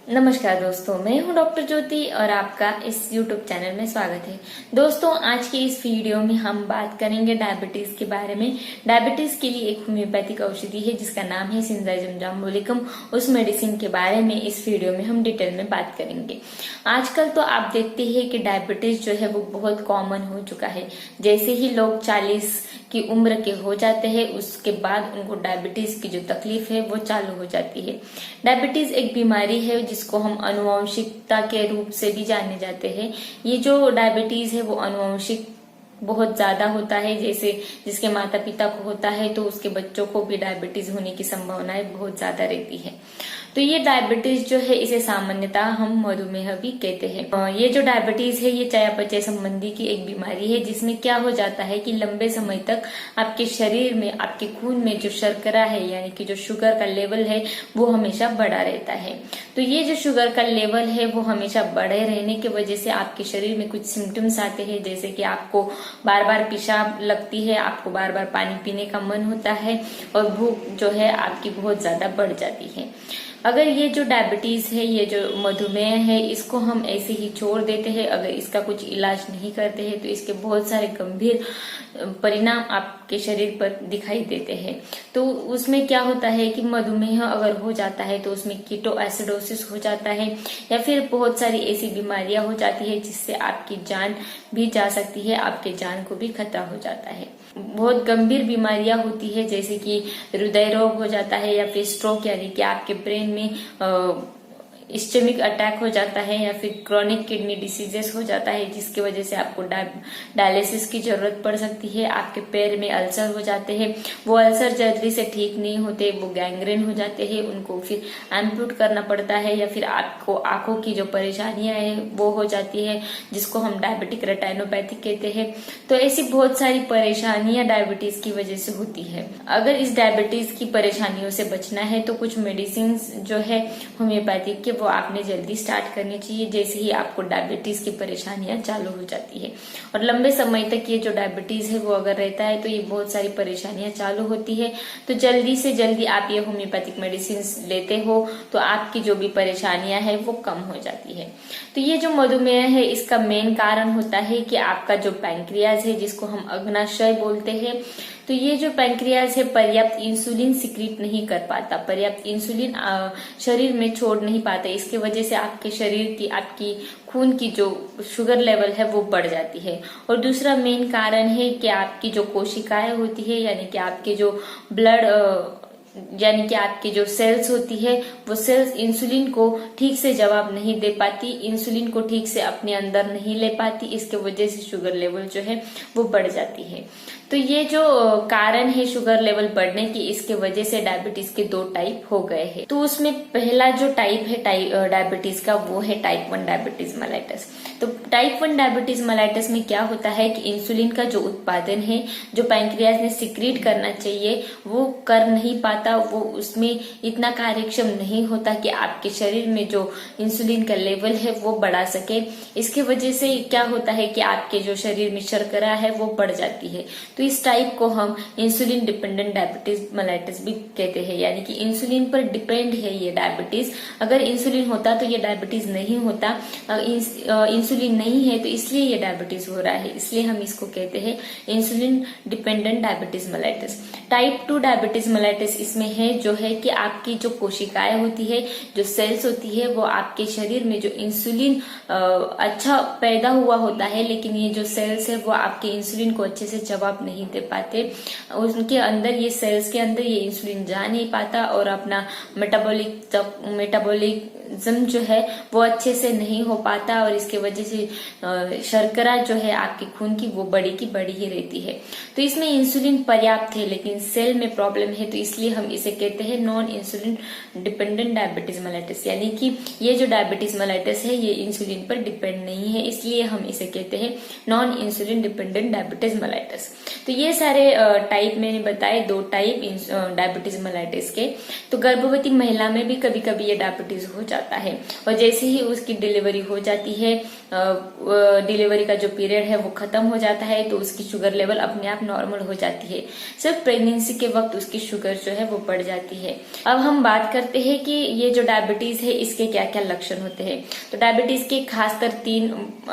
नमस्कार दोस्तों, मैं हूं डॉक्टर ज्योति और आपका इस YouTube चैनल में स्वागत है। दोस्तों, आज के इस वीडियो में हम बात करेंगे डायबिटीज के बारे में। डायबिटीज के लिए एक होम्योपैथिक औषधि है जिसका नाम है सिंजाइजम जाम्बुलिकम। उस मेडिसिन के बारे में इस वीडियो में हम डिटेल में बात करेंगे। आजकल तो आप देखते हैं कि डायबिटीज जो है वो बहुत कॉमन हो चुका है। जैसे ही लोग 40 की उम्र के हो जाते हैं उसके बाद उनको डायबिटीज की जो तकलीफ है वो चालू हो जाती है। डायबिटीज एक बीमारी है जिसको हम अनुवांशिकता के रूप से भी जाने जाते हैं। ये जो डायबिटीज है वो अनुवांशिक बहुत ज्यादा होता है। जैसे जिसके माता पिता को होता है तो उसके बच्चों को भी डायबिटीज होने की संभावनाएं बहुत ज्यादा रहती है। तो ये डायबिटीज जो है इसे सामान्यतः हम मधुमेह भी कहते हैं। ये जो डायबिटीज है ये चयापचय संबंधी की एक बीमारी है जिसमें क्या हो जाता है कि लंबे समय तक आपके शरीर में, आपके खून में जो शर्करा है यानी कि जो शुगर का लेवल है वो हमेशा बढ़ा रहता है। तो ये जो शुगर का लेवल है वो हमेशा बढ़े रहने की वजह से आपके शरीर में कुछ सिम्टम्स आते हैं, जैसे कि आपको बार बार पेशाब लगती है, आपको बार बार पानी पीने का मन होता है और भूख जो है आपकी बहुत ज्यादा बढ़ जाती है। अगर ये जो डायबिटीज है, ये जो मधुमेह है, इसको हम ऐसे ही छोड़ देते हैं, अगर इसका कुछ इलाज नहीं करते हैं तो इसके बहुत सारे गंभीर परिणाम आपके शरीर पर दिखाई देते हैं। तो उसमें क्या होता है कि मधुमेह अगर हो जाता है तो उसमें कीटो एसिडोसिस हो जाता है या फिर बहुत सारी ऐसी बीमारियां हो जाती है जिससे आपकी जान भी जा सकती है, आपके जान को भी खतरा हो जाता है। बहुत गंभीर बीमारियां होती है जैसे कि हृदय रोग हो जाता है या फिर स्ट्रोक यानी कि आपके ब्रेन में इस्चेमिक अटैक हो जाता है या फिर क्रॉनिक किडनी डिसीजेस हो जाता है जिसकी वजह से आपको डायलिसिस की जरूरत पड़ सकती है। आपके पैर में अल्सर हो जाते हैं, वो अल्सर जल्दी से ठीक नहीं होते, वो गैंग्रेन हो जाते हैं, उनको फिर एम्प्यूट करना पड़ता है या फिर आपको आंखों की जो परेशानियां हैं वो हो जाती है जिसको हम डायबिटिक रेटिनोपैथी कहते हैं। तो ऐसी बहुत सारी परेशानियां डायबिटीज की वजह से होती है। अगर इस डायबिटीज की परेशानियों से बचना है तो कुछ मेडिसिन जो है होम्योपैथिक के वो आपने जल्दी स्टार्ट करनी चाहिए जैसे ही आपको डायबिटीज की परेशानियां चालू हो जाती है। और लंबे समय तक ये जो डायबिटीज है वो अगर रहता है तो ये बहुत सारी परेशानियां चालू होती है। तो जल्दी से जल्दी आप ये होम्योपैथिक मेडिसिन लेते हो तो आपकी जो भी परेशानियां है वो कम हो जाती है। तो ये जो मधुमेह है इसका मेन कारण होता है कि आपका जो पैंक्रियाज है जिसको हम अग्नाशय बोलते हैं, तो ये जो पैंक्रियाज है पर्याप्त इंसुलिन सिक्रीट नहीं कर पाता, पर्याप्त इंसुलिन शरीर में छोड़ नहीं पाता। इसके वजह से आपके शरीर की, आपकी खून की जो शुगर लेवल है वो बढ़ जाती है। और दूसरा मेन कारण है कि आपकी जो कोशिकाएं होती है यानी कि आपके जो ब्लड यानी कि आपकी जो सेल्स होती है वो सेल्स इंसुलिन को ठीक से जवाब नहीं दे पाती, इंसुलिन को ठीक से अपने अंदर नहीं ले पाती। इसके वजह से शुगर लेवल जो है वो बढ़ जाती है। तो ये जो कारण है शुगर लेवल बढ़ने की, इसके वजह से डायबिटीज के 2 टाइप हो गए हैं। तो उसमें पहला जो टाइप है डायबिटीज का वो है टाइप 1 डायबिटीज मेलाइटस। तो टाइप 1 डायबिटीज मेलाइटस में क्या होता है कि इंसुलिन का जो उत्पादन है, जो पैंक्रियाज ने सिक्रीट करना चाहिए वो कर नहीं पाता, वो उसमें इतना कार्यक्षम नहीं होता कि आपके शरीर में जो इंसुलिन का लेवल है वो बढ़ा सके। इसके वजह से क्या होता है कि आपके जो शरीर में शर्करा है वो बढ़ जाती है। तो इस टाइप को हम इंसुलिन डिपेंडेंट डायबिटीज मेलाइटस भी कहते हैं, यानी कि इंसुलिन पर डिपेंड है ये डायबिटीज। अगर इंसुलिन होता तो ये डायबिटीज नहीं होता, इंसुलिन नहीं है तो इसलिए ये डायबिटीज हो रहा है, इसलिए हम इसको कहते हैं insulin dependent diabetes mellitus. Type 2 diabetes mellitus इसमें है जो है कि आपकी जो कोशिकाएं होती है, जो सेल्स होती है, वो आपके शरीर में जो इंसुलिन अच्छा पैदा हुआ होता है लेकिन ये जो सेल्स है वो आपके इंसुलिन को अच्छे से जवाब नहीं दे पाते। उनके अंदर, ये सेल्स के अंदर ये इंसुलिन जा नहीं पाता और अपना मेटाबॉलिज्म जो है वो अच्छे से नहीं हो पाता और इसके वजह से शर्करा जो है आपके खून की वो बड़ी की बड़ी ही रहती है। तो इसमें इंसुलिन पर्याप्त है लेकिन सेल में प्रॉब्लम है, तो इसलिए हम इसे कहते हैं non insulin dependent diabetes mellitus. यानी कि ये जो डायबिटीज मेलाइटस है ये इंसुलिन पर डिपेंड नहीं है, इसलिए हम इसे कहते हैं non insulin dependent diabetes mellitus. तो ये सारे टाइप मैंने बताए, 2 टाइप डायबिटीज मेलाइटिस के। तो गर्भवती महिला में भी कभी कभी ये डायबिटीज हो जाता है, और जैसे ही उसकी डिलीवरी हो जाती है, डिलीवरी का जो पीरियड है वो खत्म हो जाता है, तो उसकी शुगर लेवल अपने आप नॉर्मल हो जाती है। सिर्फ प्रेगनेंसी के वक्त उसकी शुगर जो है वो बढ़ जाती है। अब हम बात करते हैं कि ये जो डायबिटीज है इसके क्या क्या लक्षण होते हैं। तो डायबिटीज के खासकर 3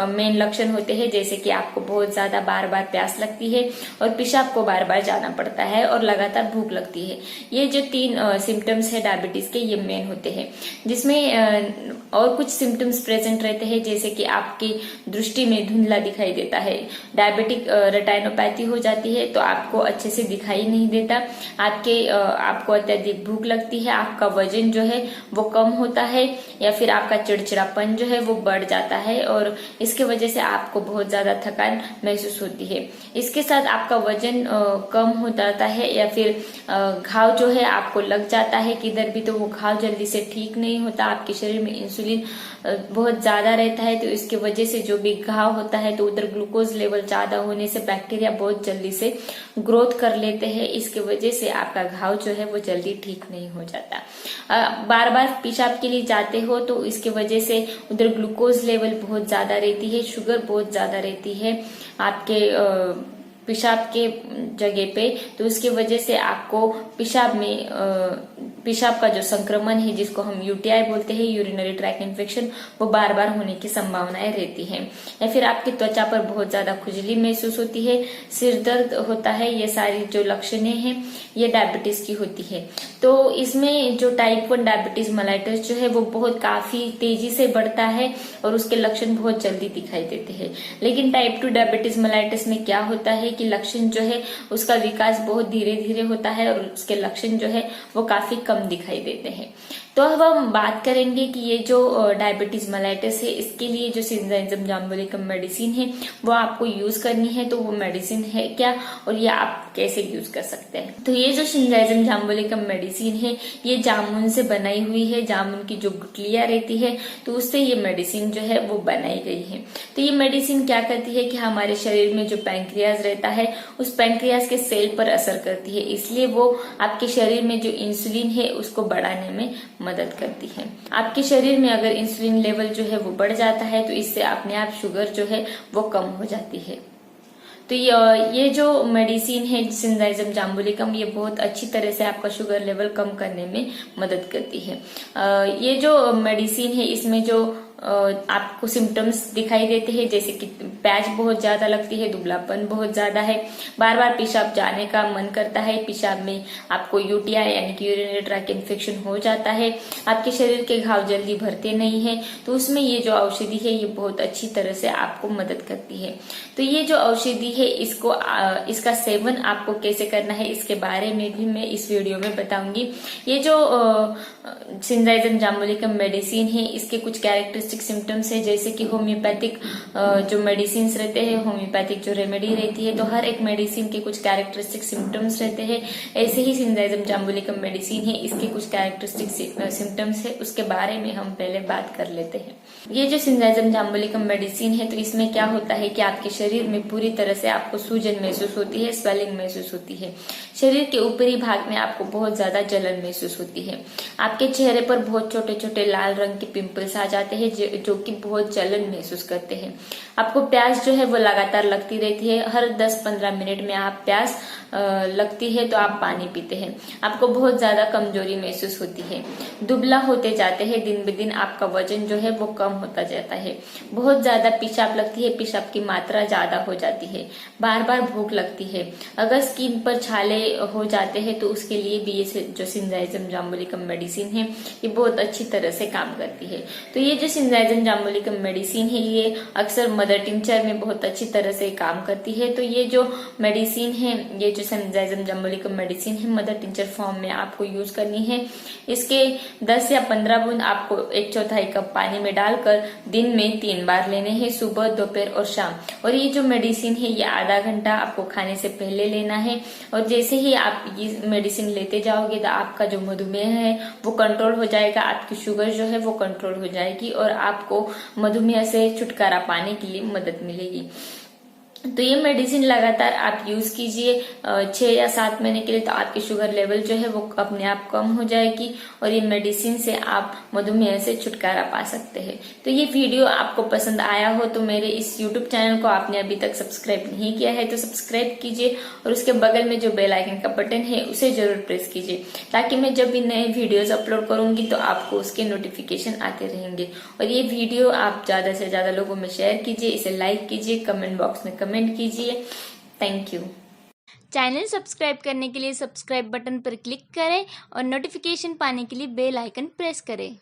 मेन लक्षण होते हैं, जैसे कि आपको बहुत ज्यादा बार बार प्यास लगती है, और पेशाब को बार बार जाना पड़ता है, और लगातार भूख लगती है। ये जो 3 सिम्टम्स है डायबिटीज के, ये मेन होते हैं। जिसमें और कुछ सिम्टम्स प्रेजेंट रहते हैं, जैसे कि आपकी दृष्टि में धुंधला दिखाई देता है, डायबिटिक रेटाइनोपैथी हो जाती है, तो आपको अच्छे से दिखाई नहीं देता, आपको अत्यधिक भूख लगती है, आपका वजन जो है वो कम होता है, या फिर आपका चिड़चिड़ापन जो है वो बढ़ जाता है, और इसके वजह से आपको बहुत ज्यादा थकान महसूस होती है। इसके साथ आपका वजन कम हो जाता है, या फिर घाव जो है आपको लग जाता है किधर भी, तो वो घाव जल्दी से ठीक नहीं होता। आपके शरीर में इंसुलिन बहुत ज्यादा रहता है, तो इसके वजह से जो भी घाव होता है, तो उधर ग्लूकोज लेवल ज्यादा होने से बैक्टीरिया बहुत जल्दी से ग्रोथ कर लेते हैं। इसके वजह से आपका घाव जो है वो जल्दी ठीक नहीं हो जाता। बार बार पेशाब के लिए जाते हो, तो इसके वजह से उधर ग्लूकोज लेवल बहुत ज्यादा रहती है, शुगर बहुत ज्यादा रहती है आपके पेशाब के जगह पे, तो उसकी वजह से आपको पेशाब का जो संक्रमण है, जिसको हम यूटीआई बोलते हैं, यूरिनरी ट्रैक इन्फेक्शन, वो बार बार होने की संभावनाएं रहती हैं। या फिर आपकी त्वचा पर बहुत ज्यादा खुजली महसूस होती है, सिर दर्द होता है। ये सारी जो लक्षणें हैं ये डायबिटीज की होती है। तो इसमें जो टाइप 1 डायबिटीज मेलाइटिस जो है वो बहुत काफी तेजी से बढ़ता है, और उसके लक्षण बहुत जल्दी दिखाई देते हैं। लेकिन टाइप 2 डायबिटीज मेलाइटिस में क्या होता है कि लक्षण जो है उसका विकास बहुत धीरे धीरे होता है, और उसके लक्षण जो है वो काफी कम दिखाई देते हैं। तो अब हम बात करेंगे कि ये जो डायबिटीज मेलाइटिस है, इसके लिए जो सिंजाइजम जाम्बुलिकम मेडिसिन है वो आपको यूज करनी है। तो वो मेडिसिन है क्या, और ये आप कैसे यूज कर सकते हैं। तो ये जो सिंजाइजम जाम्बुलिकम मेडिसिन है, ये जामुन से बनाई हुई है। जामुन की जो गुठलियां रहती है, तो उससे ये मेडिसिन जो है वो बनाई गई है। तो ये मेडिसिन क्या करती है कि हमारे शरीर में जो पैंक्रियाज रहता है, उस पैंक्रियाज के सेल पर असर करती है, इसलिए वो आपके शरीर में जो इंसुलिन है उसको बढ़ाने में मदद करती है। आपके शरीर में अगर इंसुलिन लेवल जो है वो बढ़ जाता है, तो इससे अपने आप शुगर जो है वो कम हो जाती है। तो ये जो मेडिसिन है सिंजाइजम जाम्बुलिकम, ये बहुत अच्छी तरह से आपका शुगर लेवल कम करने में मदद करती है। ये जो मेडिसिन है, इसमें जो आपको सिम्टम्स दिखाई देते हैं, जैसे कि प्यास बहुत ज्यादा लगती है, दुबलापन बहुत ज्यादा है, बार बार पेशाब जाने का मन करता है, पेशाब में आपको यूटीआई यानी कि यूरिनरी ट्रैक इन्फेक्शन हो जाता है, आपके शरीर के घाव जल्दी भरते नहीं है, तो उसमें ये जो औषधि है ये बहुत अच्छी तरह से आपको मदद करती है। तो ये जो औषधि है इसका सेवन आपको कैसे करना है, इसके बारे में भी मैं इस वीडियो में बताऊंगी। ये जो सिंजाइजम जाम्बुलिकम मेडिसिन है, इसके कुछ कैरेक्टरिस्टिक सिम्टम्स है, जैसे कि होम्योपैथिक जो मेडिसिन रहते हैं, होम्योपैथिक जो रेमेडी रहती है, तो हर एक मेडिसिन के कुछ कैरेक्टरिस्टिक सिम्टम्स रहते हैं। ऐसे ही सिंजाइजम जाम्बुलिकम मेडिसिन है, इसके कुछ कैरेक्टरिस्टिक सिम्टम्स है, उसके बारे में हम पहले बात कर लेते हैं। ये जो सिंजाइजम जाम्बुलिकम मेडिसिन है, तो इसमें क्या होता है कि आपके शरीर में पूरी तरह से आपको सूजन महसूस होती है, स्वेलिंग महसूस होती है, शरीर के ऊपरी भाग में आपको बहुत ज्यादा जलन महसूस होती है, आपके चेहरे पर बहुत छोटे छोटे लाल रंग के पिंपल्स आ जाते हैं जो कि बहुत जलन महसूस करते हैं। आपको प्यास जो है वो लगातार लगती रहती है, हर 10-15 मिनट में आप प्यास लगती है तो आप पानी पीते हैं, आपको बहुत ज्यादा कमजोरी महसूस होती है, दुबला होते जाते हैं, दिन ब दिन आपका वजन जो है वो कम होता जाता है, बहुत ज्यादा पेशाब लगती है, पेशाब की मात्रा ज्यादा हो जाती है, बार बार भूख लगती है, अगर स्किन पर छाले हो जाते हैं तो उसके लिए भी ये जो सिंजाइजम जाम्बुलिकम मेडिसिन है ये बहुत अच्छी तरह से काम करती है। तो ये जो सिंजाइजम जाम्बुलिकम मेडिसिन है ये अक्सर मदर टिंचर में बहुत अच्छी तरह से काम करती है। तो ये जो मेडिसिन है, ये जो सिंजाइजम जाम्बुलिकम मेडिसिन है, मदर टिंचर फॉर्म में आपको यूज करनी है। इसके 10 या 15 बूंद आपको 1/4 कप पानी में डालकर दिन में 3 बार लेने हैं, सुबह, दोपहर और शाम। और ये जो मेडिसिन है ये आधा घंटा आपको खाने से पहले लेना है, और जैसे ही आप ये मेडिसिन लेते जाओगे तो आपका जो मधुमेह है वो कंट्रोल हो जाएगा, आपकी शुगर जो है वो कंट्रोल हो जाएगी, और आपको मधुमेह से छुटकारा पाने के लिए मदद मिलेगी। तो ये मेडिसिन लगातार आप यूज कीजिए 6 या 7 महीने के लिए, तो आपकी शुगर लेवल जो है वो अपने आप कम हो जाएगी और ये मेडिसिन से आप मधुमेह से छुटकारा पा सकते हैं। तो ये वीडियो आपको पसंद आया हो तो मेरे इस यूट्यूब चैनल को आपने अभी तक सब्सक्राइब नहीं किया है तो सब्सक्राइब कीजिए और उसके बगल में जो बेल आइकन का बटन है उसे जरूर प्रेस कीजिए, ताकि मैं जब भी नए वीडियोज अपलोड करूंगी तो आपको उसके नोटिफिकेशन आते रहेंगे। और ये वीडियो आप ज्यादा से ज्यादा लोगों में शेयर कीजिए, इसे लाइक कीजिए, कमेंट बॉक्स में कमेंट कीजिए। Thank you. चैनल सब्सक्राइब करने के लिए सब्सक्राइब बटन पर क्लिक करें और नोटिफिकेशन पाने के लिए बेल आइकन प्रेस करें।